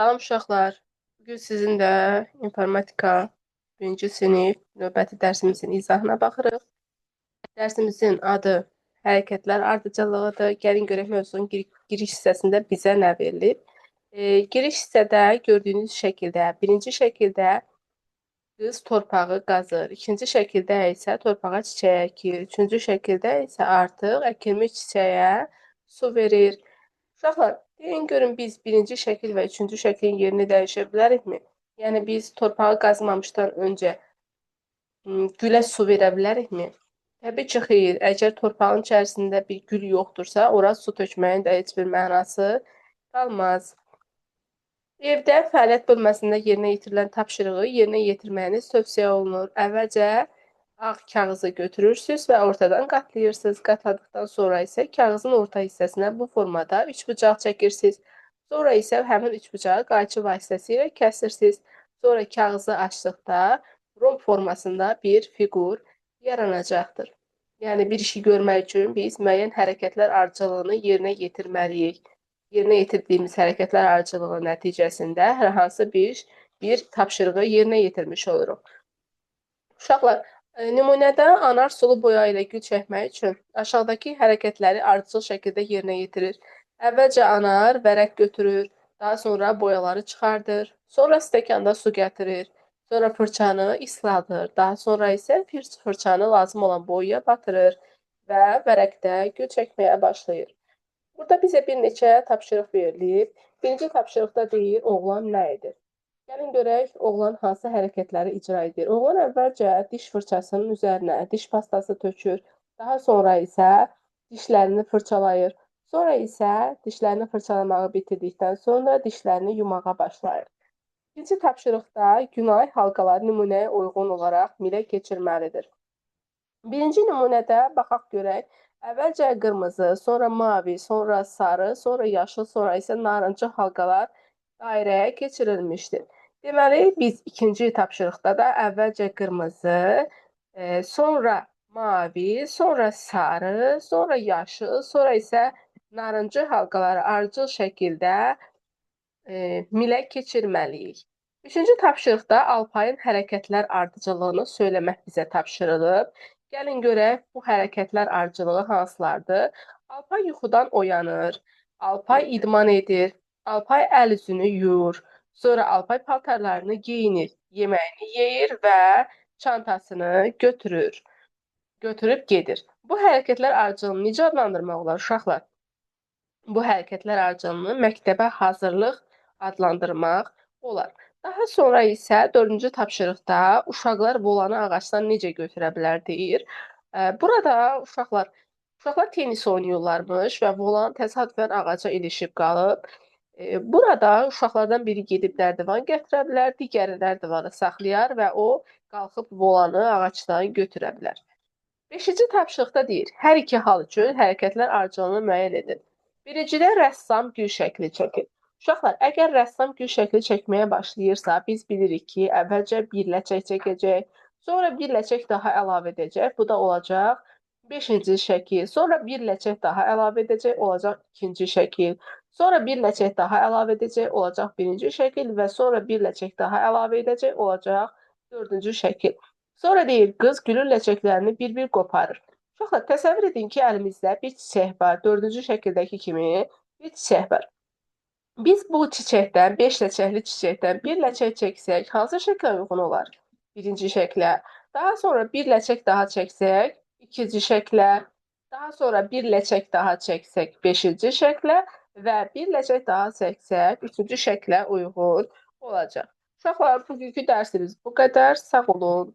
Salam uşaqlar. Bugün sizinlə informatika 1-ci sinif növbəti dərsimizin izahına baxırıq. Dərsimizin adı hərəkətlər ardıcıllığıdır. Gəlin görək mövzunun giriş hissəsində bizə nə verilib. Giriş hissədə gördüyünüz şəkildə, birinci şəkildə qız torpağı qazır. İkinci şəkildə isə torpağa çiçək əkir. Üçüncü şəkildə isə artıq əkilmiş çiçəyə su verir. Uşaqlar, deyin görün biz birinci şəkil və üçüncü şəklin yerini dəyişə bilərikmi? Yəni biz torpağı qazmamışdan öncə gülə su verə bilərikmi? Təbii ki, xeyr. Əgər torpağın içərisində bir gül yoxdursa, ora su tökməyin də heç bir mənası qalmaz. Evdə fəaliyyət bölməsində yerinə yetirilən tapşırığı yerinə yetirməyiniz tövsiyə olunur. Əvvəlcə ağ kağızı götürürsünüz və ortadan qatlayırsınız. Qatladıqdan sonra isə kağızın orta hissəsinə bu formada üçbucaq çəkirsiniz. Sonra isə həmin üçbucağı qayçı vasitəsilə kəsirsiniz. Sonra kağızı açdıqda romb formasında bir fiqur yaranacaqdır. Yəni bir işi görmək üçün biz müəyyən hərəkətlər ardıcıllığını yerinə yetirməliyik. Yerinə yetirdiyimiz hərəkətlər ardıcıllığı nəticəsində hər hansı bir tapşırığı yerinə yetirmiş oluruq. Uşaqlar, nümunədə anar sulu boya ilə gül çəkmək üçün aşağıdakı hərəkətləri ardıcıl şəkildə yerinə yetirir. Əvvəlcə anar vərəq götürür, daha sonra boyaları çıxardır, sonra stəkanda su gətirir, sonra fırçanı isladır, daha sonra isə fırçanı lazım olan boyaya batırır və vərəqdə gül çəkməyə başlayır. Burada bizə bir neçə tapşırıq verilib. Birinci tapşırıqda deyir, oğlan nə edir? Gəlin görək, oğlan hansı hərəkətləri icra edir. Oğlan əvvəlcə diş fırçasının üzərinə diş pastası tökür. Daha sonra isə dişlərini fırçalayır. Sonra isə dişlərini fırçalamağı bitirdikdən sonra dişlərini yumağa başlayır. İkinci tapşırıqda günay halqaları nümunəyə uyğun olaraq milə keçirməlidir. Birinci nümunədə baxaq görək. Əvvəlcə qırmızı, sonra mavi, sonra sarı, sonra yaşıl, sonra isə narıncı halqalar dairəyə keçirilmişdir. Deməli, biz ikinci tapşırıqda da əvvəlcə qırmızı, sonra mavi, sonra sarı, sonra yaşıl, sonra isə narıncı halqaları ardıcıl şəkildə milə keçirməliyik. Üçüncü tapşırıqda Alpayın hərəkətlər ardıcıllığını söyləmək bizə tapşırılıb. Gəlin görək, bu hərəkətlər ardıcılığı hansılardır? Alpay yuxudan oyanır, Alpay idman edir, Alpay əl üzünü yuyur, sonra Alpay paltarlarını geyinir, yeməyini yeyir və çantasını götürüb gedir. Bu hərəkətlər ardıcılığını necə adlandırmaq olar uşaqlar? Bu hərəkətlər ardıcıllığını məktəbə hazırlıq adlandırmaq olar. Daha sonra isə 4-cü tapşırıqda uşaqlar volanı ağacdan necə götürə bilər deyir. Burada uşaqlar tenis oynayırlarmış və volan təsadüfən ağaca ilişib qalıb. Burada uşaqlardan biri gedib nərdivan gətirə bilər, digəri nərdivanı saxlayar və o qalxıb volanı ağacdan götürə bilər. 5-ci tapşırıqda deyir, hər iki hal üçün hərəkətlər ardıcıllığını müəyyən edin. Birincidə rəssam gül şəkli çəkir. Uşaqlar, əgər rəssam gül şəkli çəkməyə başlayırsa, biz bilirik ki, əvvəlcə bir ləçək çəkəcək, sonra bir ləçək daha əlavə edəcək, bu da olacaq 5-ci şəkil, sonra bir ləçək daha əlavə edəcək, olacaq 2-ci şəkil, sonra bir ləçək daha əlavə edəcək, olacaq 1-ci şəkil və sonra bir ləçək daha əlavə edəcək, olacaq 4-cü şəkil. Sonra deyir, qız gülün ləçəklərini bir-bir qoparır. Uşaqlar, təsəvvür edin ki, əlimizdə bir çiçək var, 4-cü şəkildəki kimi bir çiçək var. Biz bu çiçəkdən, 5 ləçəkli çiçəkdən bir ləçək çəksək, hansı şəklə uyğun olar? Birinci şəklə. Daha sonra bir ləçək daha çəksək, ikinci şəklə. Daha sonra bir ləçək daha çəksək, 5-ci şəklə və bir ləçək daha çəksək, 3-cü şəklə uyğun olacaq. Uşaqlar, bugünkü dərsimiz bu qədər. Sağ olun.